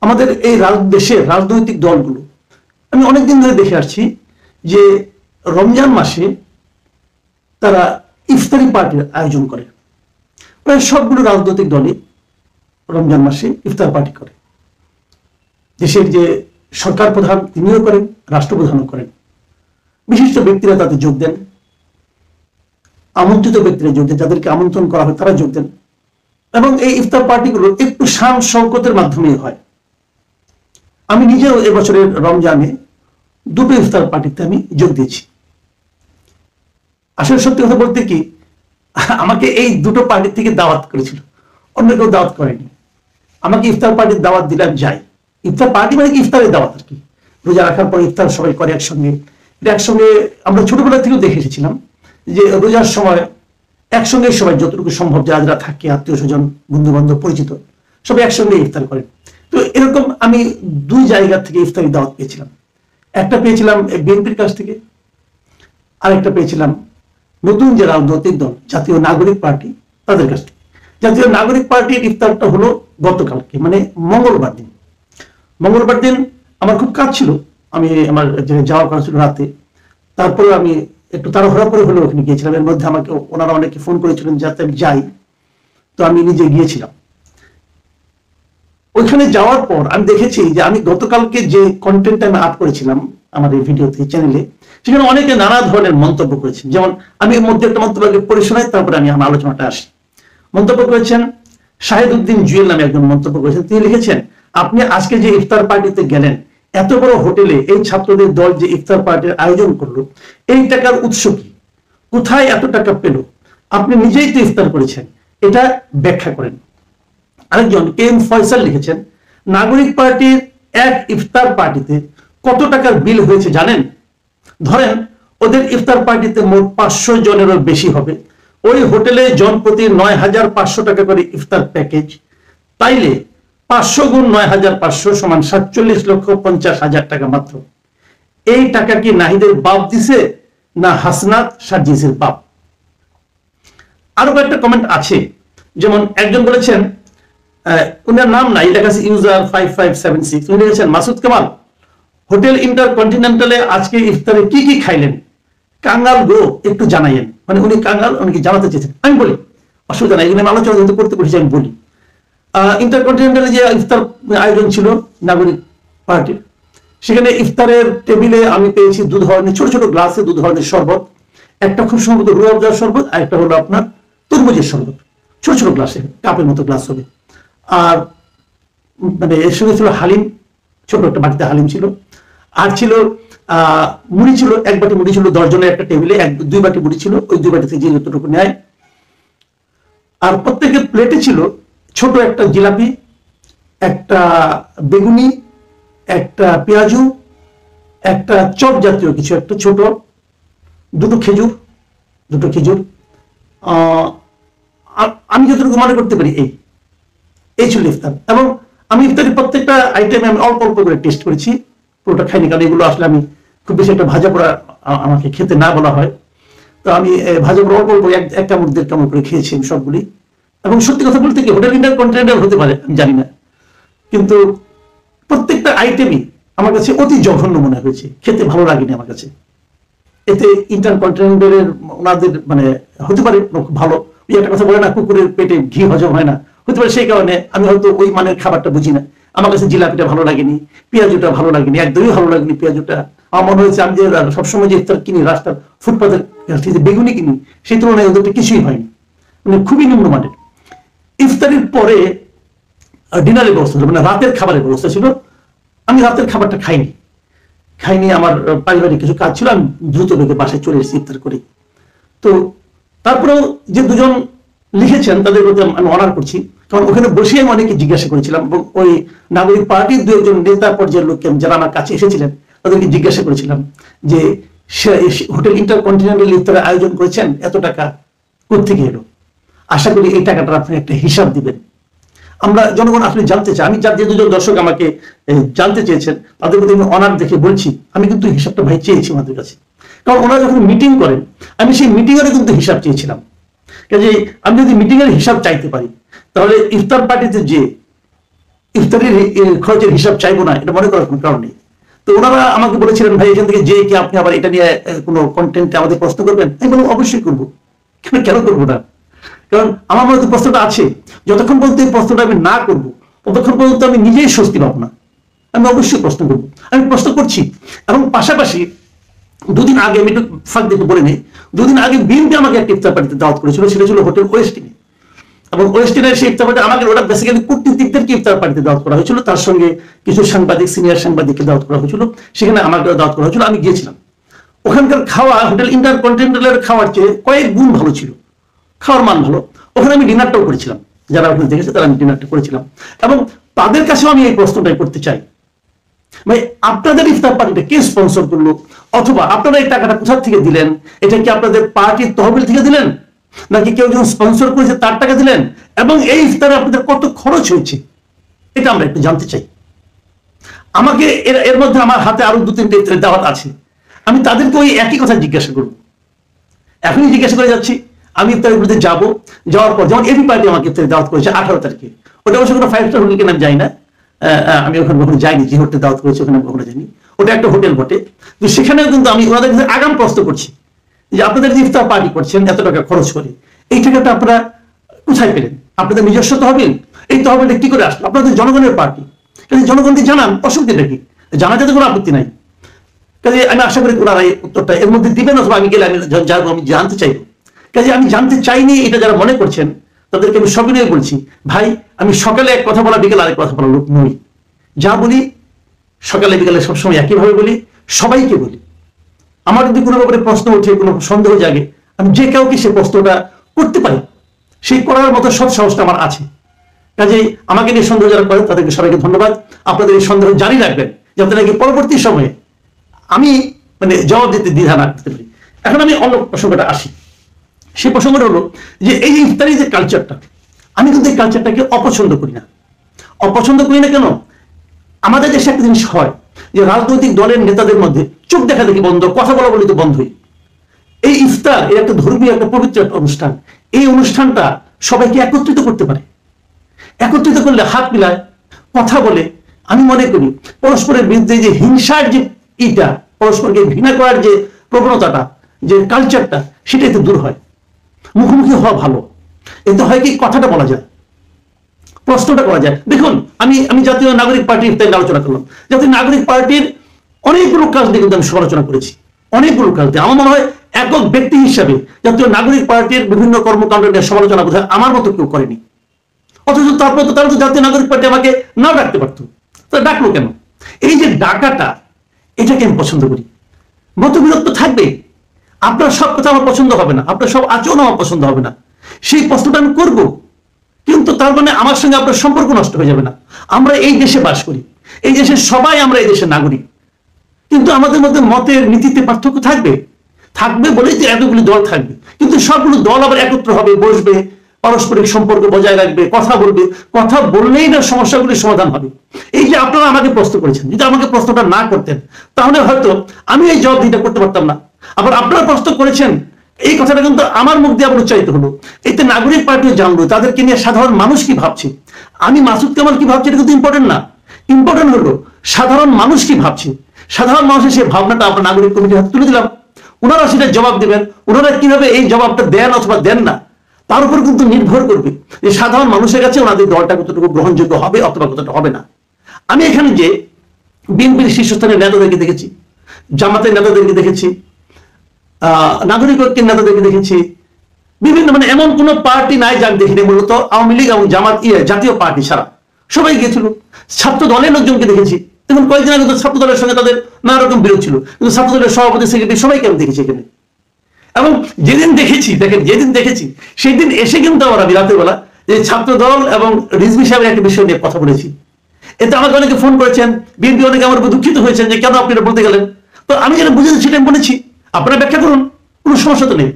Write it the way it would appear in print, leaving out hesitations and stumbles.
আমাদের এই দেশের রাজনৈতিক দলগুলো আমি অনেকদিন ধরে দেখে আসছি যে রমজান মাসে তারা ইফতারি পার্টির আয়োজন করে। প্রায় সবগুলো রাজনৈতিক দলই রমজান মাসে ইফতার পার্টি করে। দেশের যে সরকার প্রধান তিনিও করেন, রাষ্ট্রপ্রধানও করেন, বিশিষ্ট ব্যক্তিরা তাতে যোগ দেন, আমন্ত্রিত ব্যক্তিরা যোগ দেন, যাদেরকে আমন্ত্রণ করা হয় তারা যোগ দেন। এবং এই ইফতার পার্টিগুলো একটু শান শওকতের মাধ্যমেই হয়। আমি নিজেও এবছরের রমজানে দুটো ইফতার পার্টিতে আমি যোগ দিয়েছি। আসলে সত্যি কথা বলতে কি, আমাকে এই দুটো পার্টি থেকে দাওয়াত করেছিল, অন্য কেউ দাওয়াত করেনি। আমাকে ইফতার পার্টির দাওয়াত দিলাম, যাই। ইফতার পার্টি মানে কি ইফতারের দাওয়াত আর কি। রোজা রাখার পর ইফতার সবাই করে একসঙ্গে। এটা একসঙ্গে আমরা ছোটবেলা থেকেও দেখে এসেছিলাম যে রোজার সময় একসঙ্গে সবাই যতটুকু সম্ভব যারা যারা থাকে, আত্মীয় স্বজন, বন্ধু বান্ধব, পরিচিত, সবাই একসঙ্গে ইফতার করেন। তো এরকম আমি দুই জায়গা থেকে ইফতারি দাওয়াত পেয়েছিলাম। একটা পেয়েছিলাম বিএনপির কাছ থেকে, আর একটা পেয়েছিলাম নতুন যে রাজনৈতিক দল জাতীয় নাগরিক পার্টি তাদের কাছ থেকে। জাতীয় নাগরিক পার্টির ইফতারটা হলো গতকালকে, মানে মঙ্গলবার দিন। মঙ্গলবার দিন আমার খুব কাজ ছিল, আমি আমার যাওয়ার কথা ছিল রাতে। তারপরে আমি একটু তাড়াহুড়া করে হলেও ওখানে গিয়েছিলাম। এর মধ্যে আমাকে ওনারা অনেকে ফোন করেছিলেন যাতে আমি যাই, তো আমি নিজে গিয়েছিলাম। ওইখানে যাওয়ার পর আমি দেখেছি যে আমি গতকালকে যে কন্টেন্ট আমি আপ করেছিলাম আমার এই ভিডিওতে, চ্যানেলে, সেখানে অনেকে নানা ধরনের মন্তব্য করেছেন। যেমন আমি এর মধ্যে একটা মন্তব্য পড়ে শোনাই, তারপরে আমি আমার আলোচনাটা আসি। মন্তব্য করেছেন শাহিদ উদ্দিন জুয়েল নামে একজন মন্তব্য করেছেন। তিনি লিখেছেন, আপনি আজকে যে ইফতার পার্টিতে গেলেন, এত বড় হোটেলে এই ছাত্রদের দল যে ইফতার পার্টির আয়োজন করলো, এই টাকার উৎস কি? কোথায় এত টাকা পেল? আপনি নিজেই তো ইফতার করেছেন, এটা ব্যাখ্যা করেন। আরেকজন কে এম ফয়সাল লিখেছেন, নাগরিক পার্টির এক ইফতার পার্টিতে কত টাকার বিল হয়েছে জানেন? ধরেন ওদের ইফতার পার্টিতে মোট 500 জনেরও বেশি হবে। ওই হোটেলে জনপ্রতি 9,500 টাকা করে ইফতার প্যাকেজ। তাইলে 500 গুণ 9,500 সমান 47,50,000 টাকা মাত্র। এই টাকা কি নাহিদের বাপ দিছে না হাসনাত সার্জিসের বাপ? আরো কয়েকটা কমেন্ট আছে, যেমন একজন বলেছেন, উনার নাম নাই, লেখা আছে ইউজার 5576, উনি লিখেছেন, মাসুদ কামাল, হোটেল ইন্টারকন্টিনেন্টালে আজকে ইফতারে কি কি খাইলেন? কাঙ্গাল গো, একটু জানাইয়েন। মানে উনি কাঙ্গাল, উনি কি জানাতে চেয়েছেন। আমি বলি অসুবিধা নাই, এখানে আলোচনা যেহেতু করতে বলেছি আমি বলি। ইন্টারকন্টিনেন্টালে যে ইফতার আয়োজন ছিল নাগরিক পার্টির, সেখানে ইফতারের টেবিলে আমি পেয়েছি দু ধরনের ছোট ছোট গ্লাসে 2 ধরনের শরবত। একটা খুব সম্ভবত রুহ আফজার শরবত, আর একটা হলো আপনার তরমুজের শরবত, ছোট ছোট গ্লাসে, কাপের মতো গ্লাস হবে। আর মানে এর সঙ্গে ছিল হালিম, ছোট একটা বাটিতে হালিম ছিল। আর ছিল মুড়ি ছিল, 1 বাটি মুড়ি ছিল 10 জনের একটা টেবিলে, 2 বাটি মুড়ি ছিল, ওই 2 বাটিতে যে যতটুকু নেয়। আর প্রত্যেকের প্লেটে ছিল ছোট একটা জিলাপি, একটা বেগুনি, একটা পেঁয়াজু, একটা চপ জাতীয় কিছু একটা ছোট, দুটো খেজুর। আমি যতটুকু মনে করতে পারি এই ছিল ইফতার। এবং আমি ইফতারি প্রত্যেকটা আইটেমে আমি অল্প অল্প করে টেস্ট করেছি, পুরোটা খাইনি, কারণ এগুলো আসলে আমি খুব বেশি একটা ভাজা পোড়া আমাকে খেতে না বলা হয়। তো আমি ভাজা পোড়া অল্প অল্প 1 কামড় 1.5 কামড় করে খেয়েছি আমি সবগুলি। এবং সত্যি কথা বলতে কি, হোটেল ইন্টারকন্টিনেন্টাল হতে পারে আমি জানি না, কিন্তু প্রত্যেকটা আইটেমই আমার কাছে অতি জঘন্য মনে হয়েছে, খেতে ভালো লাগেনি আমার কাছে। এতে ইন্টারকন্টিনেন্টালের ওনাদের মানে হতে পারে ভালো, ওই একটা কথা বলে না, কুকুরের পেটে ঘি হজম হয় না, হতে পারে সেই কারণে আমি হয়তো ওই মানের খাবারটা বুঝি না। আমার কাছে জিলাপিটা ভালো লাগেনি, পেঁয়াজুটা ভালো লাগেনি, একদমই ভালো লাগেনি পেঁয়াজুটা। আমার মনে হয়েছে আমি যে সবসময় যে ইফতার কিনি রাস্তার ফুটপাতের যে বেগুনি কিনি, সেই তুলনায় ওদেরটা কিছুই হয়নি, মানে খুবই নিম্নমানের। ইফতারির পরে ডিনারের ব্যবস্থা ছিল, মানে রাতের খাবারের ব্যবস্থা ছিল। আমি রাতের খাবারটা খাইনি, আমার পারিবারিক কিছু কাজ ছিল, আমি দ্রুত বেগে বাসায় চলে এসেছি ইফতার করে। তো তারপরেও যে 2 জন লিখেছেন তাদের প্রতি আমি অনার করছি, কারণ ওখানে বসে আমি অনেকে জিজ্ঞাসা করেছিলাম, এবং ওই নাগরিক পার্টির 2 জন নেতা পর্যায়ের লোককে যারা আমার কাছে এসেছিলেন তাদেরকে জিজ্ঞাসা করেছিলাম যে হোটেল ইন্টারকন্টিনেন্টাল ইফতারের আয়োজন করেছেন, এত টাকা কোত্থেকে এলো? আশা করি এই টাকাটা আপনি একটা হিসাব দিবেন। আমরা জনগণ আসলে জানতে চাই। আমি যে 2 জন দর্শক আমাকে জানতে চেয়েছেন তাদের প্রতি আমি অনার দেখে বলছি, আমি কিন্তু হিসাবটা ভাই চেয়েছি ওনাদের কাছে, কারণ ওনারা যখন মিটিং করেন আমি সেই মিটিংয়েরও কিন্তু হিসাব চেয়েছিলাম। কাজে আমি যদি মিটিং এর হিসাব চাইতে পারি, তাহলে ইফতার পার্টিতে যে ইফতারির খরচের হিসাব চাইবো না, এটা মনে করার কোনো কারণ নেই। তো ওনারা আমাকে বলেছিলেন, ভাই এখান থেকে যে কি আপনি আবার এটা নিয়ে কোনো কন্টেন্টে আমাদের প্রশ্ন করবেন? আমি বললাম অবশ্যই করবো, কেন করবো না? কারণ আমার মধ্যে প্রশ্নটা আছে, যতক্ষণ পর্যন্ত এই প্রশ্নটা আমি না করবো ততক্ষণ পর্যন্ত আমি নিজেই স্বস্তি পাবো না। আমি অবশ্যই প্রশ্ন করবো, আমি প্রশ্ন করছি। এবং পাশাপাশি দুদিন আগে, আমি একটু ফাঁক দিতে বলে নেই, দুদিন আগে বিএনপি আমাকে একটা ইফতার পার্টিতে দাওয়াত করেছিল, সেটা ছিল হোটেল ওয়েস্টিনে। এবং ওয়েস্টিনের সেই ইফতার পার্টি আমাকে, ওটা বেসিক্যালি কূটনীতিকদেরকে ইফতার পার্টিতে দাওয়াত করা হয়েছিল, তার সঙ্গে কিছু সাংবাদিক, সিনিয়র সাংবাদিককে দাওয়াত করা হয়েছিল, সেখানে আমাকে দাওয়াত করা হয়েছিল, আমি গিয়েছিলাম। ওখানকার খাওয়া হোটেল ইন্টারকন্টিনেন্টালের খাওয়ার চেয়ে কয়েক গুণ ভালো ছিল, খাওয়ার মান ভালো। ওখানে আমি ডিনারটাও করেছিলাম, যারা ওখানে দেখেছে তারা আমি ডিনারটা করেছিলাম। এবং তাদের কাছেও আমি এই প্রশ্নটাই করতে চাই, ভাই আপনাদের ইফতার পার্টিটা কে স্পন্সর করলো, অথবা আপনারা এই টাকাটা কোথা থেকে দিলেন? এটা কি আপনাদের পার্টির তহবিল থেকে দিলেন, নাকি কেউ যখন স্পন্সর করেছে তার টাকা দিলেন? এবং এই ইফতারে আপনাদের কত খরচ হয়েছে, এটা আমরা একটু জানতে চাই। আমাকে এর মধ্যে আমার হাতে আরো 2-3টে ইফতারের দাওয়াত আছে, আমি তাদেরকে ওই একই কথা জিজ্ঞাসা করবো, এখনই জিজ্ঞাসা করে যাচ্ছি। আমি ইফতারের বিরুদ্ধে যাবো, যাওয়ার পর যেমন এবি পার্টি আমাকে ইফতারের দাওয়াত করেছে 18 তারিখে, ওটা অবশ্য কোনো 5 স্টার হোটেল কিনা আমি যাই না, আমি ওখানে কখনো যাইনি, যে হোটেল দাওয়াত করেছে ওখানে কখনো যাইনি, ওটা একটা হোটেল বটে। তো সেখানেও কিন্তু আমি ওনাদের কাছে আগাম প্রশ্ন করছি যে আপনাদের যে ইফতার পার্টি করছেন এত টাকা খরচ করে, এই টাকাটা আপনারা কোথায় পেলেন? আপনাদের নিজস্ব তহবিল? এই তহবিলটা কি করে আসলো? আপনাদের জনগণের পার্টি, কাজে জনগণকে জানান, অসুবিধাটা কি? জানাতে তো কোনো আপত্তি নাই। কাজে আমি আশা করি ওনারা এই উত্তরটা এর মধ্যে দিবেন, অথবা আমি গেলে আমি যাবো, আমি জানতে চাইবো। কাজে আমি জানতে চাইনি, এটা যারা মনে করছেন তাদেরকে আমি সবিনয়ে বলছি, ভাই আমি সকালে এক কথা বলা, বিকেলে আরেক কথা বলা লোক নই। যা বলি সকালে বিকালে সবসময় একইভাবে বলি, সবাইকে বলি। আমার যদি কোনো ব্যাপারে প্রশ্ন ওঠে, কোনো সন্দেহ জাগে, আমি যে কাউকে সে প্রশ্নটা করতে পারি, সেই করার মতো সব সাহসটা আমার আছে। কাজেই আমাকে নিয়ে সন্দেহ যারা করেন তাদেরকে সবাইকে ধন্যবাদ। আপনাদের এই সন্দেহ জারি রাখবেন, যাতে নাকি পরবর্তী সময়ে আমি জবাব দিতে দ্বিধা না করতে পারি। এখন আমি অন্য প্রসঙ্গটা আসি। সেই প্রসঙ্গটা হলো যে এই ইফতারি যে কালচারটা, আমি কিন্তু এই কালচারটাকে অপছন্দ করি না। অপছন্দ করি না কেন? আমাদের দেশে একটা জিনিস হয় যে রাজনৈতিক দলের নেতাদের মধ্যে চোখ দেখা দেখি বন্ধ, কথা বলা বলি তো বন্ধই। এই ইফতার এর একটা ধর্মীয়, একটা পবিত্র একটা অনুষ্ঠান, এই অনুষ্ঠানটা সবাইকে একত্রিত করতে পারে। একত্রিত করলে হাত মিলায়, কথা বলে, আমি মনে করি পরস্পরের বিরুদ্ধে যে হিংসার যে পরস্পরকে ঘৃণা করার যে প্রবণতাটা, যে কালচারটা, সেটা এতে দূর হয়। মুখোমুখি হওয়া ভালো, এতে হয় কি কথাটা বলা যায়, প্রশ্নটা করা যায়। দেখুন আমি জাতীয় নাগরিক পার্টির ইফতারে আলোচনা করলাম। জাতীয় নাগরিক পার্টির অনেকগুলো কাজ নিয়ে কিন্তু আমি সমালোচনা করেছি, অনেকগুলো কাজ দিয়ে। আমার মনে হয় একক ব্যক্তি হিসাবে জাতীয় নাগরিক পার্টির বিভিন্ন কর্মকাণ্ড নিয়ে সমালোচনা বোধহয় আমার মতো কেউ করেনি। অথচ তারপর তো তারা তো জাতীয় নাগরিক পার্টি আমাকে না ডাকতে পারতো, তারা ডাকলো কেন? এই যে ডাকাটা, এটাকে আমি পছন্দ করি। মতবিরোধ তো থাকবে, আপনার সব কথা আমার পছন্দ হবে না, আপনার সব আচরণ আমার পছন্দ হবে না, সেই প্রশ্নটা আমি করবো, কিন্তু তার মানে আমার সঙ্গে আপনার সম্পর্ক নষ্ট হয়ে যাবে না। আমরা এই দেশে বাস করি, এই দেশের সবাই আমরা এই দেশের নাগরিক, কিন্তু আমাদের মধ্যে মতের নীতিতে পার্থক্য থাকবে। থাকবে বলেই যে এতগুলি দল থাকবে, কিন্তু সবগুলো দল আবার একত্র হবে, বসবে, পারস্পরিক সম্পর্ক বজায় রাখবে, কথা বলবে। কথা বললেই না সমস্যাগুলির সমাধান হবে। এই যে আপনারা আমাকে প্রশ্ন করেছেন, যদি আমাকে প্রশ্নটা না করতেন তাহলে হয়তো আমি এই জবাবদিহিটা করতে পারতাম না। আবার আপনারা প্রশ্ন করেছেন, এই কথাটা কিন্তু আমার মুখ দিয়ে আবার উচ্চারিত হলো, এতে নাগরিক পার্টিও জানলো তাদেরকে নিয়ে সাধারণ মানুষ কি ভাবছে। আমি মাসুদ কামাল কি ভাবছি এটা কিন্তু ইম্পর্টেন্ট না, ইম্পর্টেন্ট হলো সাধারণ মানুষ কি ভাবছে। সাধারণ মানুষের সেই ভাবনাটা আমরা নাগরিক কমিটির হাতে তুলে দিলাম, ওনারা সেটা জবাব দেবেন। ওনারা কিভাবে এই জবাবটা দেন অথবা দেন না, তার উপর কিন্তু নির্ভর করবে যে সাধারণ মানুষের কাছে ওনাদের দলটা কতটুকু গ্রহণযোগ্য হবে অথবা কতটা হবে না। আমি এখানে যে বিএনপির শীর্ষস্থানের নেতাদেরকে দেখেছি, জামাতের নেতাদেরকে দেখেছি, নাগরিক ঐক্যের নেতাদেরকে দেখেছি, বিভিন্ন এমন কোন পার্টি নাই যাকে দেখিনি, মূলত আওয়ামী লীগ এবং জামাত জাতীয় পার্টি ছাড়া সবাই গিয়েছিল। ছাত্র দলের লোকজনকে দেখেছি, দেখুন কয়েকদিন আগে তো ছাত্র দলের সঙ্গে তাদের নানা রকম বিরোধ ছিল, কিন্তু ছাত্র দলের সভাপতি, সেক্রেটারি সবাইকে আমি দেখেছি এখানে। এবং যেদিন দেখেছি, দেখেন যেদিন দেখেছি সেই দিন এসে কিন্তু আমরা রাতের বেলা যে ছাত্র দল এবং রিজভী সাহেবের একটা বিষয় নিয়ে কথা বলেছি। এতে আমাকে অনেকে ফোন করেছেন, বিএনপি অনেকে আমার উপর দুঃখিত হয়েছেন যে কেন আপনি এটা বলতে গেলেন। তো আমি যেটা বুঝেছি সেটা বলেছি, আপনারা ব্যাখ্যা করুন, কোনো সমস্যা তো নেই।